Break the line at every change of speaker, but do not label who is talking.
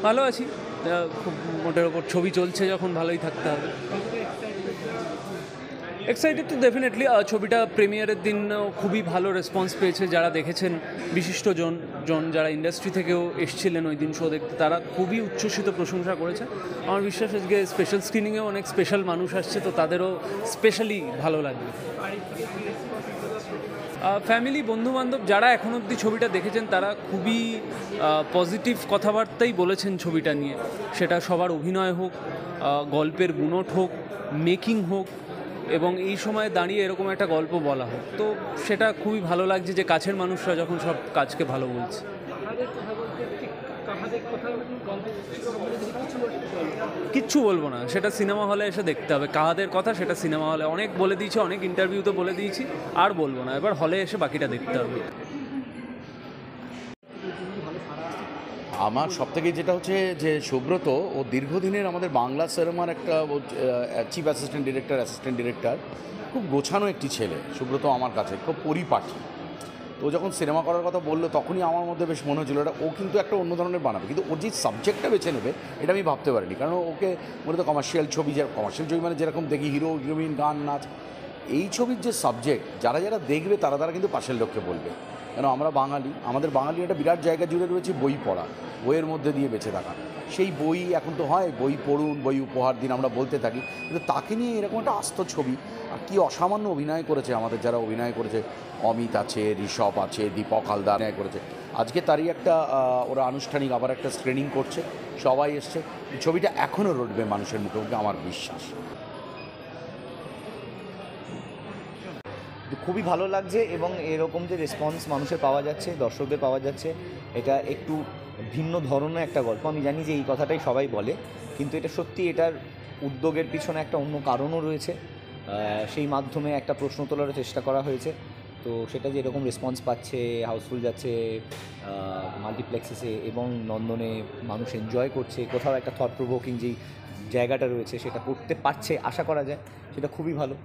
ভালো আছি, খুব মোটের ওপর ছবি চলছে যখন ভালোই থাকতে হবে। এক্সাইটেড তো ডেফিনেটলি। ছবিটা প্রিমিয়ারের দিন খুবই ভালো রেসপন্স পেয়েছে। যারা দেখেছেন বিশিষ্ট জন যারা ইন্ডাস্ট্রি থেকেও এসেছিলেন ওই দিন শো দেখতে, তারা খুবই উচ্ছ্বসিত প্রশংসা করেছে। আমার বিশ্বাস আজকে স্পেশাল স্ক্রিনিংয়েও অনেক স্পেশাল মানুষ আসছে, তো তাদেরও স্পেশালি ভালো লাগবে। ফ্যামিলি, বন্ধুবান্ধব যারা এখন অবধি ছবিটা দেখেছেন তারা খুবই পজিটিভ কথাবার্তাই বলেছেন ছবিটা নিয়ে। সেটা সবার অভিনয় হোক, গল্পের গুণট হোক, মেকিং হোক, এবং এই সময় দাঁড়িয়ে এরকম একটা গল্প বলা হোক, তো সেটা খুবই ভালো লাগছে যে কাছের মানুষরা যখন সব কাজকে ভালো বলছে। কিচ্ছু বলবো না, সেটা সিনেমা হলে এসে দেখতে হবে। কাহাদের কথা সেটা সিনেমা হলে অনেক বলে দিয়েছি, অনেক ইন্টারভিউতে বলে দিয়েছি, আর বলবো না। এবার হলে এসে বাকিটা দেখতে হবে।
আমার সবথেকে যেটা হচ্ছে যে সুব্রত ও দীর্ঘদিনের আমাদের বাংলা সিনেমার একটা চিফ অ্যাসিস্ট্যান্ট ডিরেক্টর, খুব গোছানো একটি ছেলে সুব্রত। আমার কাছে খুব পরিপাটি। তো যখন সিনেমা করার কথা বললো তখনই আমার মধ্যে বেশ মনে হচ্ছিলো এটা ও কিন্তু একটা অন্য ধরনের বানাবে, কিন্তু ওর যে সাবজেক্টটা বেছে নেবে এটা আমি ভাবতে পারিনি। কারণ ওকে মূলত কমার্শিয়াল ছবি মানে যেরকম দেখি হিরো হিরোইন, গান, নাচ, এই ছবির যে সাবজেক্ট যারা দেখবে তারা কিন্তু পাশের লোককে বলবে। কেন আমরা বাঙালি, আমাদের বাঙালি একটা বিরাট জায়গা জুড়ে রয়েছে বই পড়া, বইয়ের মধ্যে দিয়ে বেঁচে থাকা। সেই বই এখন তো হয় বই পড়ুন, বই উপহার দিন, আমরা বলতে থাকি, কিন্তু তাকে নিয়ে এরকম একটা আস্ত ছবি। আর কি অসামান্য অভিনয় করেছে আমাদের যারা অভিনয় করেছে, অমিত আছে, ঋষভ আছে, দীপক হালদার অভিনয় করেছে। আজকে তারই একটা ওরা আনুষ্ঠানিক আবার একটা স্ক্রিনিং করছে, সবাই এসছে। ছবিটা এখনও রটবে মানুষের মুখে মুখে, আমার বিশ্বাস।
খুবই ভালো লাগছে, এবং এরকম যে রেসপন্স মানুষের পাওয়া যাচ্ছে, দর্শকদের পাওয়া যাচ্ছে, এটা একটু ভিন্ন ধরনের একটা গল্প। আমি জানি যে এই কথাটাই সবাই বলে, কিন্তু এটা সত্যি, এটার উদ্যোগের পিছনে একটা অন্য কারণও রয়েছে। সেই মাধ্যমে একটা প্রশ্ন তোলার চেষ্টা করা হয়েছে। তো সেটা যে এরকম রেসপন্স পাচ্ছে, হাউসফুল যাচ্ছে মাল্টিপ্লেক্সেসে, এবং নন্দনে মানুষ এনজয় করছে, কোথাও একটা থট প্রভোকিং যেই জায়গাটা রয়েছে সেটা করতে পারছে, আশা করা যায় সেটা খুবই ভালো।